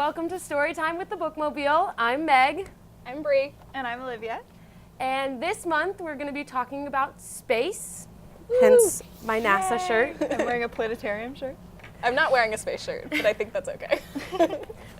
welcome to Storytime with the Bookmobile. I'm Meg. I'm Bree. And I'm Olivia. And this month we're going to be talking about space, hence my NASA shirt. I'm wearing a planetarium shirt. I'm not wearing a space shirt, but I think that's okay.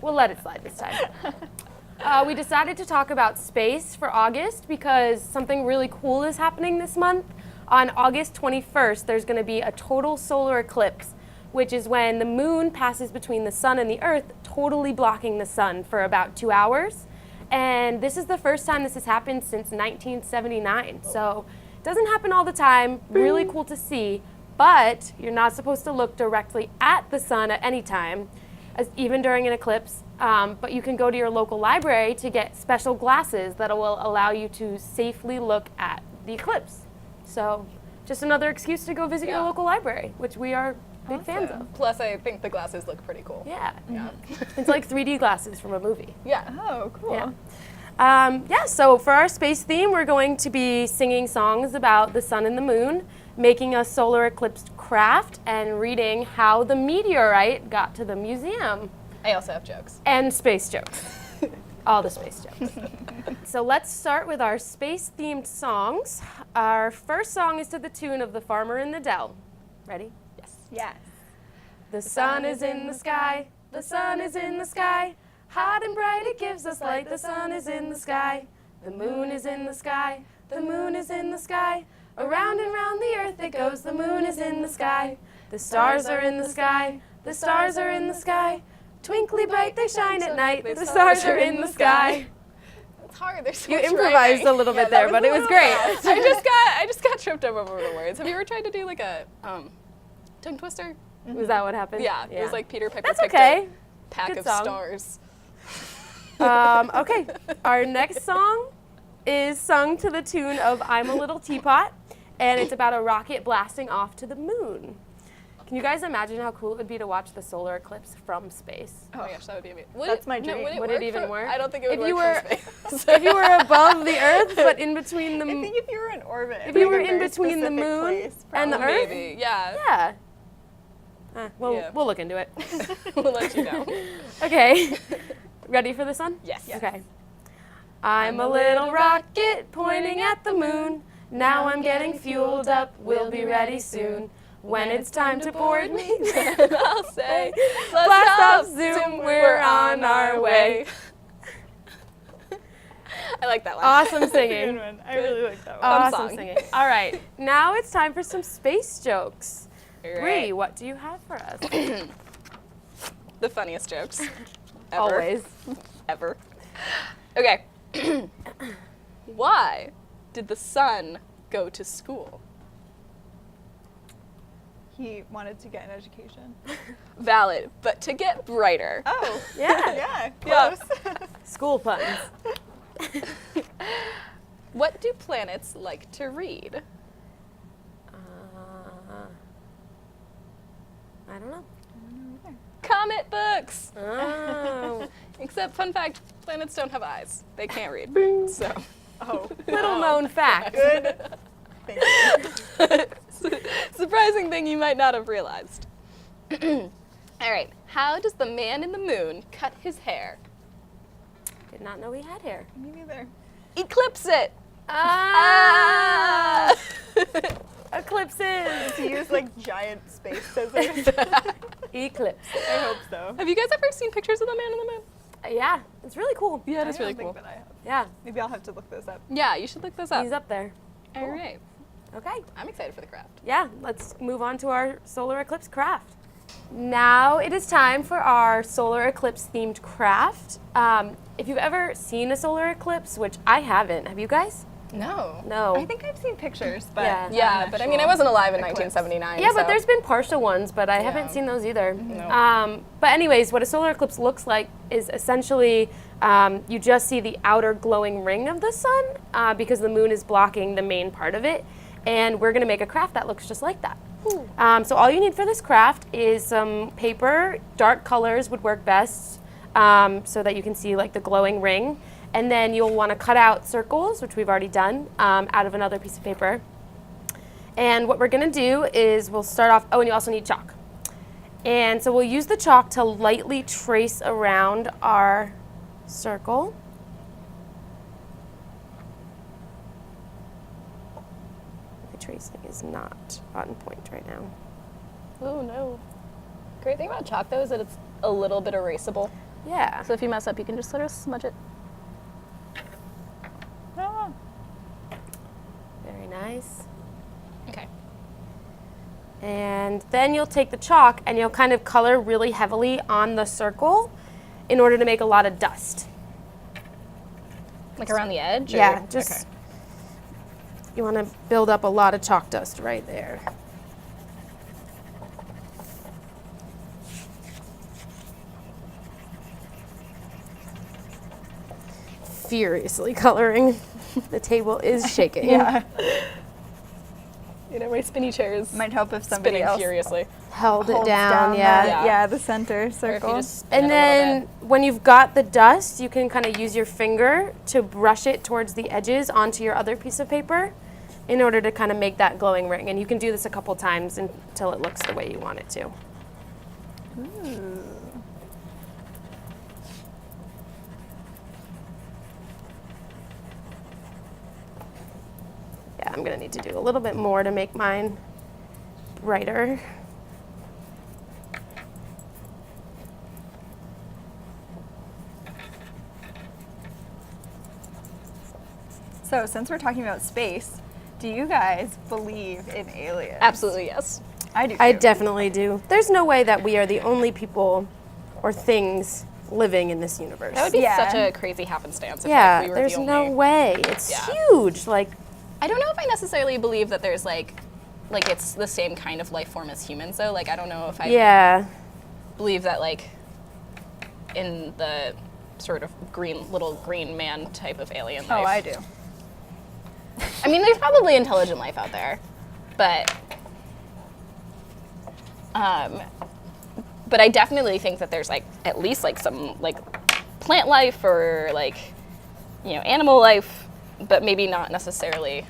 We'll let it slide this time. We decided to talk about space for August because something really cool is happening this month. On August 21st, there's going to be a total solar eclipse, which is when the moon passes between the sun and the earth, totally blocking the sun for about 2 hours. And this is the first time this has happened since 1979. So it doesn't happen all the time, really cool to see, but you're not supposed to look directly at the sun at any time, even during an eclipse. But you can go to your local library to get special glasses that will allow you to safely look at the eclipse. So just another excuse to go visit your local library, which we are big fans of. Plus, I think the glasses look pretty cool. Yeah. It's like 3D glasses from a movie. Yeah. Oh, cool. Yeah. So for our space theme, we're going to be singing songs about the sun and the moon, making a solar eclipse craft, and reading how the meteorite got to the museum. I also have jokes. And space jokes. All the space jokes. So let's start with our space-themed songs. Our first song is to the tune of The Farmer in the Dell. Ready? Yes. The sun is in the sky, the sun is in the sky, hot and bright it gives us light, the sun is in the sky, the moon is in the sky, the moon is in the sky, around and round the earth it goes, the moon is in the sky, the stars are in the sky, the stars are in the sky, twinkly bright they shine at night, the stars are in the sky. It's hard, there's so You much improvised rhyming. a little bit there, but it was great. I just got tripped up over the words. Have you ever tried to do like a tongue twister? Was that what happened? Yeah, it was like Peter Piper That's picked okay. a pack Good of song. stars. Okay, our next song is sung to the tune of I'm a Little Teapot, and it's about a rocket blasting off to the moon. Can you guys imagine how cool it would be to watch the solar eclipse from space? Oh my gosh, that would be amazing. That's my dream. Would Would it even work? I don't think it would If you work were- from space. If you were above the earth, but in between the I moon. think if you were in orbit. If you like were a in very between the specific moon place, and the probably. earth? Maybe, yeah. Yeah. Yeah. We'll look into it. We'll let you know. Okay. Ready for this one? Yes. Okay. I'm a little rocket pointing at the moon. Now I'm getting fueled up, we'll be ready soon. When it's time to board me, Then I'll say, blast off, zoom, we're on our way. I like that one. Awesome That's a good singing. one. I really like that one. Awesome song. singing. All right, now it's time for some space jokes. Right. Bree, what do you have for us? The funniest jokes. Ever. Always. Ever. Okay. Why did the sun go to school? He wanted to get an education. Valid, but to get brighter. Oh. Yeah. Yeah. Close. School puns. What do planets like to read? I don't know. Comic books! Oh. Except, fun fact, planets don't have eyes. They can't read. So. Oh. Little known fact. Good. Thank you. Surprising thing you might not have realized. All right. How does the man in the moon cut his hair? Did not know he had hair. Me neither. Eclipse it! Ah! Eclipses. He used like giant space scissors. Eclipse. I hope so. Have you guys ever seen pictures of the man in the moon? Yeah, it's really cool. Yeah, I don't think that I have. Yeah, Maybe I'll have to look this up. Yeah, you should look this up. he's up there. All right. Okay. I'm excited for the craft. Yeah, let's move on to our solar eclipse craft. Now it is time for our solar eclipse themed craft. If you've ever seen a solar eclipse, which I haven't, have you guys? No. No. I think I've seen pictures, but Yeah. Yeah, not but I an mean, I wasn't alive in actual eclipse. 1979. Yeah, but so- there's been partial ones, but I Yeah. haven't seen those either. No. But anyways, what a solar eclipse looks like is essentially you just see the outer glowing ring of the sun because the moon is blocking the main part of it. And we're going to make a craft that looks just like that. So all you need for this craft is some paper. Dark colors would work best so that you can see like the glowing ring. And then you'll want to cut out circles, which we've already done, out of another piece of paper. And what we're going to do is we'll start off, oh, and you also need chalk. And so we'll use the chalk to lightly trace around our circle. The tracing is not on point right now. Oh no. Great thing about chalk though is that it's a little bit erasable. Yeah. So if you mess up, you can just sort of smudge it. Ah. Very nice. Okay. And then you'll take the chalk and you'll kind of color really heavily on the circle in order to make a lot of dust. Like around the edge? Or? Yeah, just Okay. you want to build up a lot of chalk dust right there. Furiously coloring. The table is shaking. Yeah. You know, my spinny chair is Might help if somebody spinning else furiously. Held it holds down, yeah. Yeah. Yeah, the center Or if circle. you just spin And it a little then bit. when you've got the dust, you can kind of use your finger to brush it towards the edges onto your other piece of paper in order to kind of make that glowing ring. And you can do this a couple times until it looks the way you want it to. Yeah, I'm gonna need to do a little bit more to make mine brighter. So, since we're talking about space, do you guys believe in aliens? Absolutely yes. I do. I too. definitely do. There's no way that we are the only people or things living in this universe. That would be Yeah. such a crazy happenstance if Yeah, like, we were there's the only. no way. It's Yeah. huge. Like, I don't know if I necessarily believe that there's like it's the same kind of life form as humans though. Like I don't know if I yeah. believe that like in the sort of little green man type of alien Oh, life. I do. I mean, there's probably intelligent life out there, but I definitely think that there's like at least like some like plant life or like animal life, but maybe not necessarily.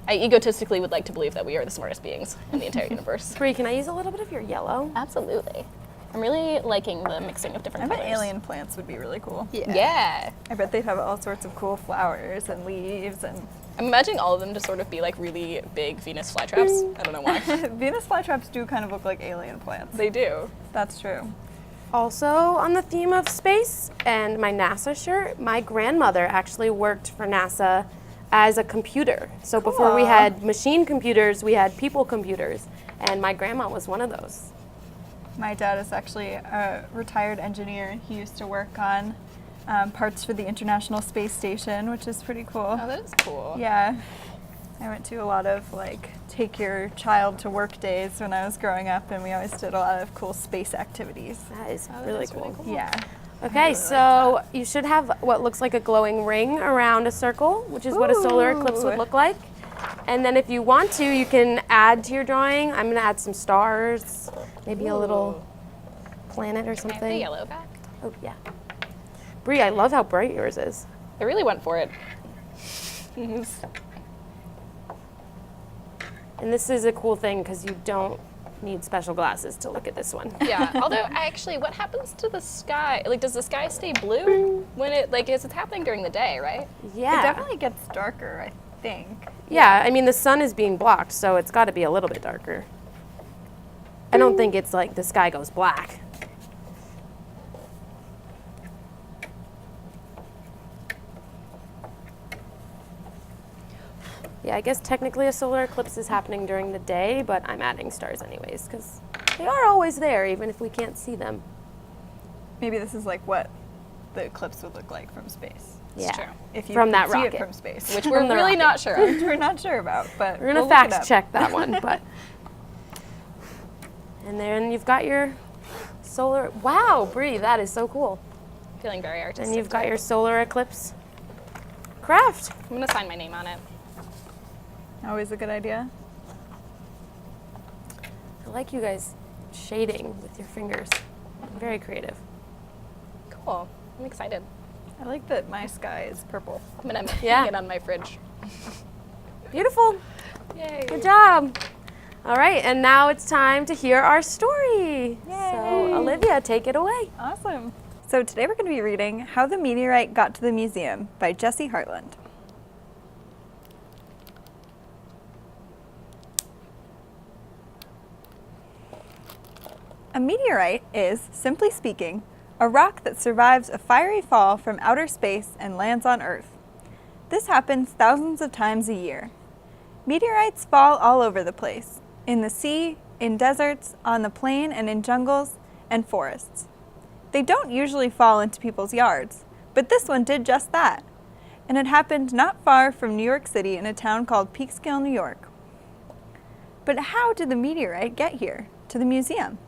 I egotistically would like to believe that we are the smartest beings in the entire universe. Bree, can I use a little bit of your yellow? Absolutely. I'm really liking the mixing of I different bet colors. alien plants would be really cool. Yeah. I bet they'd have all sorts of cool flowers and leaves and I'm imagining all of them to sort of be like really big Venus flytraps. I don't know why. Venus flytraps do kind of look like alien plants. They do. That's true. Also, on the theme of space and my NASA shirt, my grandmother actually worked for NASA as a computer. So before we Cool. had machine computers, we had people computers. And my grandma was one of those. My dad is actually a retired engineer. He used to work on parts for the International Space Station, which is pretty cool. Oh, that is cool. Yeah. I went to a lot of like take your child to work days when I was growing up, and we always did a lot of cool space activities. That is Oh, that really is cool. really cool. Yeah. Okay, so you should have what looks like a glowing ring around a circle, which is what a solar eclipse would Ooh. look like. And then if you want to, you can add to your drawing. I'm gonna add some stars, maybe a little planet or Can I have the something. yellow back? Oh yeah. Bree, I love how bright yours is. I really went for it. And this is a cool thing because you don't need special glasses to look at this one. Yeah. Although, actually, what happens to the sky? Like, does the sky stay blue when it's happening during the day, right? Yeah. It definitely gets darker, I think. Yeah, I mean the sun is being blocked, so it's got to be a little bit darker. I don't think it's like the sky goes black. Yeah, I guess technically a solar eclipse is happening during the day, but I'm adding stars anyways because they are always there, even if we can't see them. Maybe this is like what the eclipse would look like from space. Yeah, true. If you from could that see rocket. it from space. Which we're the really rocket. not sure of. Which we're not sure about, but We're gonna we'll look it fact up. check that one, but. And then you've got your solar. Wow, Bree, that is so cool. Feeling very artistic. And you've got your solar eclipse craft. I'm going to sign my name on it. Always a good idea. I like you guys shading with your fingers. Very creative. Cool. I'm excited. I like that my sky is purple. I'm going to Yeah. hang it on my fridge. Beautiful. Yay. Good job. All right, and now it's time to hear our story. So, Olivia, take it away. Awesome. So today we're going to be reading How the Meteorite Got to the Museum by Jessie Hartland. A meteorite is, simply speaking, a rock that survives a fiery fall from outer space and lands on Earth. This happens thousands of times a year. Meteorites fall all over the place, in the sea, in deserts, on the plain, and in jungles and forests. They don't usually fall into people's yards, but this one did just that. And it happened not far from New York City in a town called Peekskill, New York. But how did the meteorite get here, to the museum?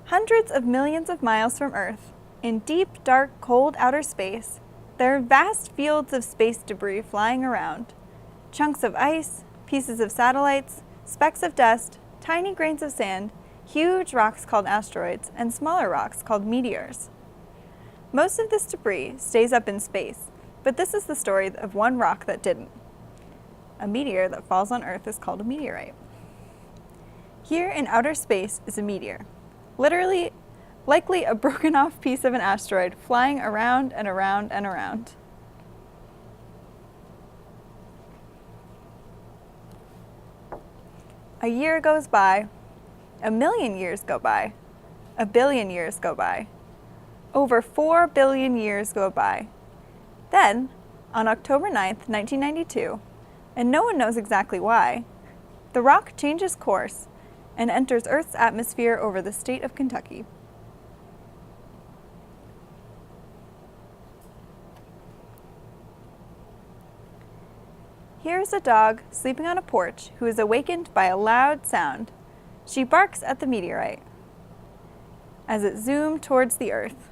Hundreds of millions of miles from Earth, in deep, dark, cold outer space, there are vast fields of space debris flying around. Chunks of ice, pieces of satellites, specks of dust, tiny grains of sand, huge rocks called asteroids, and smaller rocks called meteors. Most of this debris stays up in space, but this is the story of one rock that didn't. A meteor that falls on Earth is called a meteorite. Here in outer space is a meteor. Literally, likely a broken off piece of an asteroid flying around and around and around. A year goes by, a million years go by, a billion years go by, over 4 billion years go by. Then, on October 9th, 1992, and no one knows exactly why, the rock changes course and enters Earth's atmosphere over the state of Kentucky. Here is a dog sleeping on a porch who is awakened by a loud sound. She barks at the meteorite as it zoomed towards the Earth.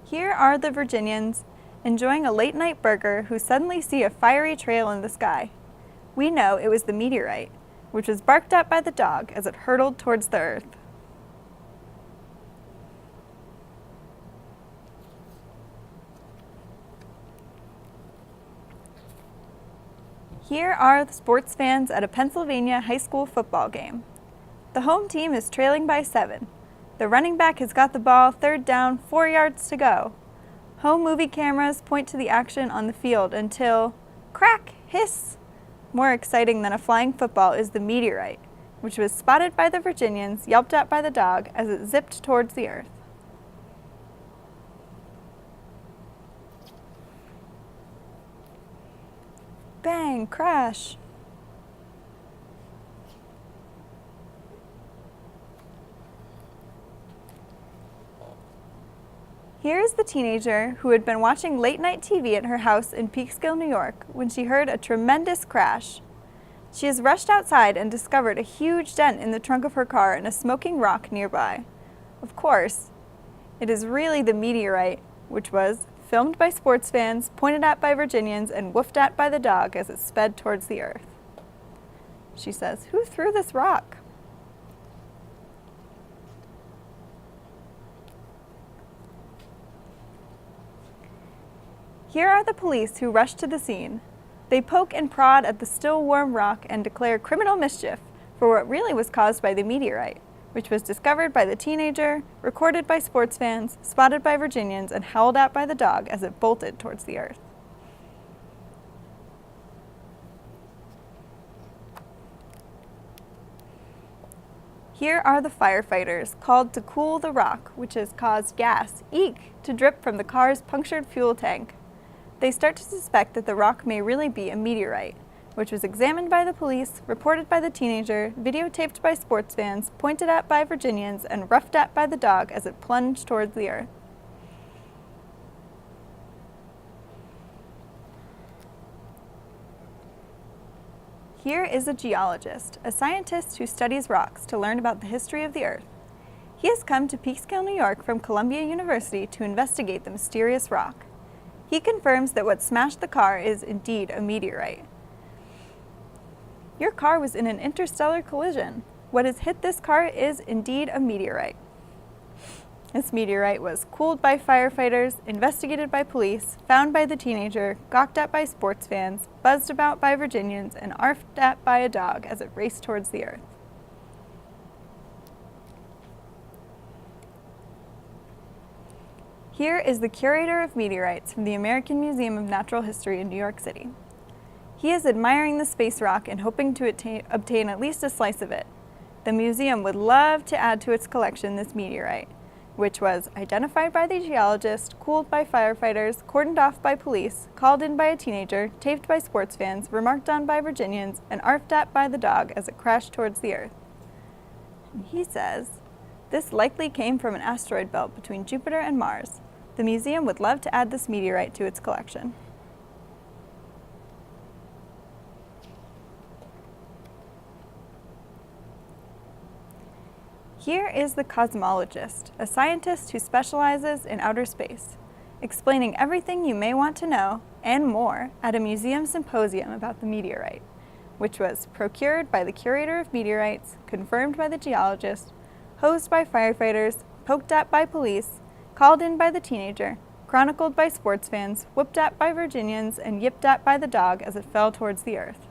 Here are the Virginians enjoying a late-night burger who suddenly see a fiery trail in the sky. We know it was the meteorite, which was barked at by the dog as it hurtled towards the Earth. Here are the sports fans at a Pennsylvania high school football game. The home team is trailing by 7. The running back has got the ball, 3rd down, 4 yards to go. Home movie cameras point to the action on the field until, crack, hiss. More exciting than a flying football is the meteorite, which was spotted by the Virginians, yelped at by the dog as it zipped towards the Earth. Bang, crash. Here is the teenager who had been watching late-night TV at her house in Peekskill, New York, when she heard a tremendous crash. She has rushed outside and discovered a huge dent in the trunk of her car and a smoking rock nearby. Of course, it is really the meteorite, which was filmed by sports fans, pointed at by Virginians, and woofed at by the dog as it sped towards the Earth. She says, "Who threw this rock?" Here are the police who rush to the scene. They poke and prod at the still warm rock and declare criminal mischief for what really was caused by the meteorite, which was discovered by the teenager, recorded by sports fans, spotted by Virginians, and howled at by the dog as it bolted towards the Earth. Here are the firefighters called to cool the rock, which has caused gas, eek, to drip from the car's punctured fuel tank. They start to suspect that the rock may really be a meteorite, which was examined by the police, reported by the teenager, videotaped by sports fans, pointed at by Virginians, and roughed at by the dog as it plunged towards the Earth. Here is a geologist, a scientist who studies rocks to learn about the history of the Earth. He has come to Peekskill, New York from Columbia University to investigate the mysterious rock. He confirms that what smashed the car is indeed a meteorite. Your car was in an interstellar collision. What has hit this car is indeed a meteorite. This meteorite was cooled by firefighters, investigated by police, found by the teenager, gawked at by sports fans, buzzed about by Virginians, and arfed at by a dog as it raced towards the Earth. Here is the curator of meteorites from the American Museum of Natural History in New York City. He is admiring the space rock and hoping to obtain at least a slice of it. The museum would love to add to its collection this meteorite, which was identified by the geologist, cooled by firefighters, cordoned off by police, called in by a teenager, taped by sports fans, remarked on by Virginians, and arfed at by the dog as it crashed towards the Earth. And he says, this likely came from an asteroid belt between Jupiter and Mars. The museum would love to add this meteorite to its collection. Here is the cosmologist, a scientist who specializes in outer space, explaining everything you may want to know and more at a museum symposium about the meteorite, which was procured by the curator of meteorites, confirmed by the geologist, hosed by firefighters, poked at by police, called in by the teenager, chronicled by sports fans, whooped at by Virginians, and yipped at by the dog as it fell towards the Earth.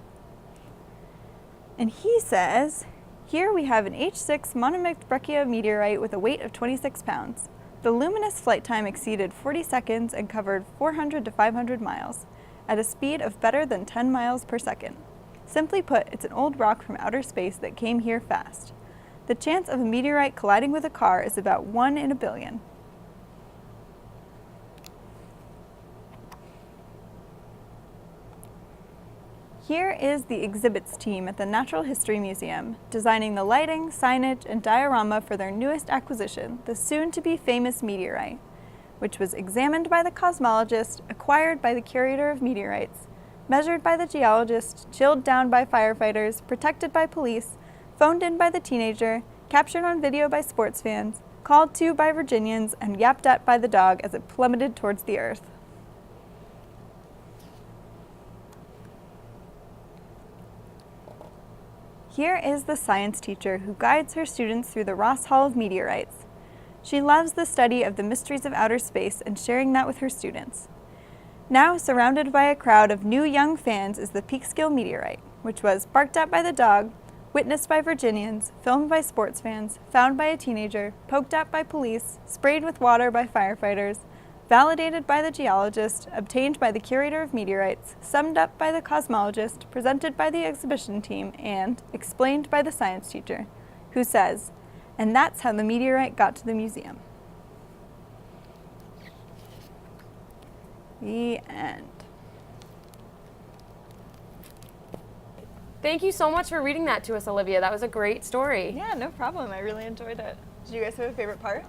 And he says, here we have an H6 monomictic breccia meteorite with a weight of 26 pounds. The luminous flight time exceeded 40 seconds and covered 400 to 500 miles at a speed of better than 10 miles per second. Simply put, it's an old rock from outer space that came here fast. The chance of a meteorite colliding with a car is about 1 in a billion. Here is the exhibits team at the Natural History Museum, designing the lighting, signage, and diorama for their newest acquisition, the soon-to-be famous meteorite, which was examined by the cosmologist, acquired by the curator of meteorites, measured by the geologist, chilled down by firefighters, protected by police, phoned in by the teenager, captured on video by sports fans, called to by Virginians, and yapped at by the dog as it plummeted towards the Earth. Here is the science teacher who guides her students through the Ross Hall of meteorites. She loves the study of the mysteries of outer space and sharing that with her students. Now, surrounded by a crowd of new young fans, is the Peekskill meteorite, which was barked at by the dog, witnessed by Virginians, filmed by sports fans, found by a teenager, poked at by police, sprayed with water by firefighters, validated by the geologist, obtained by the curator of meteorites, summed up by the cosmologist, presented by the exhibition team, and explained by the science teacher, who says, and that's how the meteorite got to the museum. The end. Thank you so much for reading that to us, Olivia. That was a great story. Yeah, no problem. I really enjoyed it. Did you guys have a favorite part?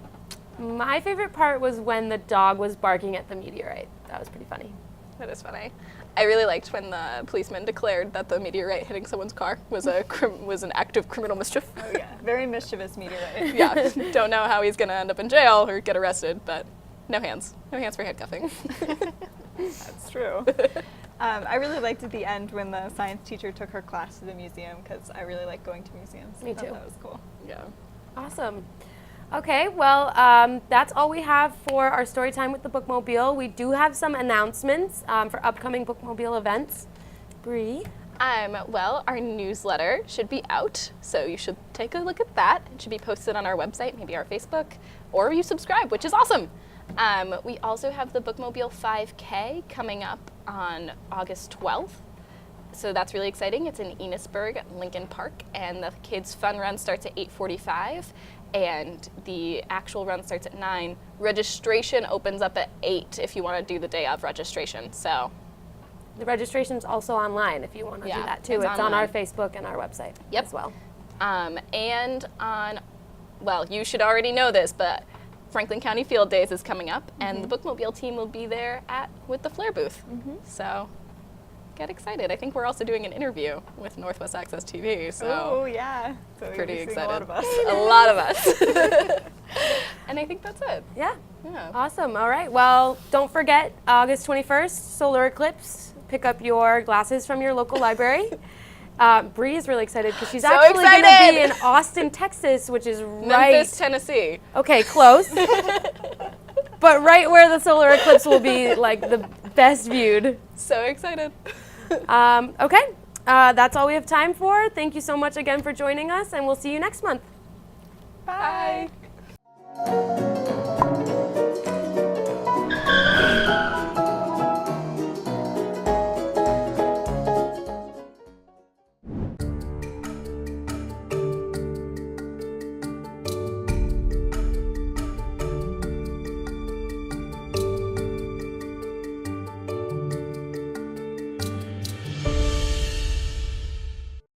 My favorite part was when the dog was barking at the meteorite. That was pretty funny. That is funny. I really liked when the policeman declared that the meteorite hitting someone's car was an act of criminal mischief. Oh yeah, very mischievous meteorite. Yeah, don't know how he's gonna end up in jail or get arrested, but no hands for handcuffing. That's true. I really liked at the end when the science teacher took her class to the museum because I really like going to museums. Me I thought too. That was cool. Yeah. Awesome. Okay, well, that's all we have for our story time with the Bookmobile. We do have some announcements for upcoming Bookmobile events. Bree? Well, our newsletter should be out, so you should take a look at that. It should be posted on our website, maybe our Facebook, or you subscribe, which is awesome. We also have the Bookmobile 5K coming up on August 12th. So that's really exciting. It's in Enosburg, Lincoln Park, and the kids' fun run starts at 8:45, and the actual run starts at 9. Registration opens up at 8 if you want to do the day of registration. So The registration's also online if you want to do that too. It's on our Facebook and our website as well. And on, well, you should already know this, but Franklin County Field Days is coming up, and the Bookmobile team will be there with the Flair booth. So get excited. I think we're also doing an interview with Northwest Access TV. So oh yeah, so pretty excited. A lot of us. A lot of us. And I think that's it. Yeah. Yeah. Awesome. All right. Well, don't forget August 21st, solar eclipse. Pick up your glasses from your local library. Bree is really excited because she's So actually going to be excited! in Austin, Texas, which is Memphis, Tennessee. Okay, close. But right where the solar eclipse will be like the best viewed. So excited. Okay, that's all we have time for. Thank you so much again for joining us, and we'll see you next month. Bye.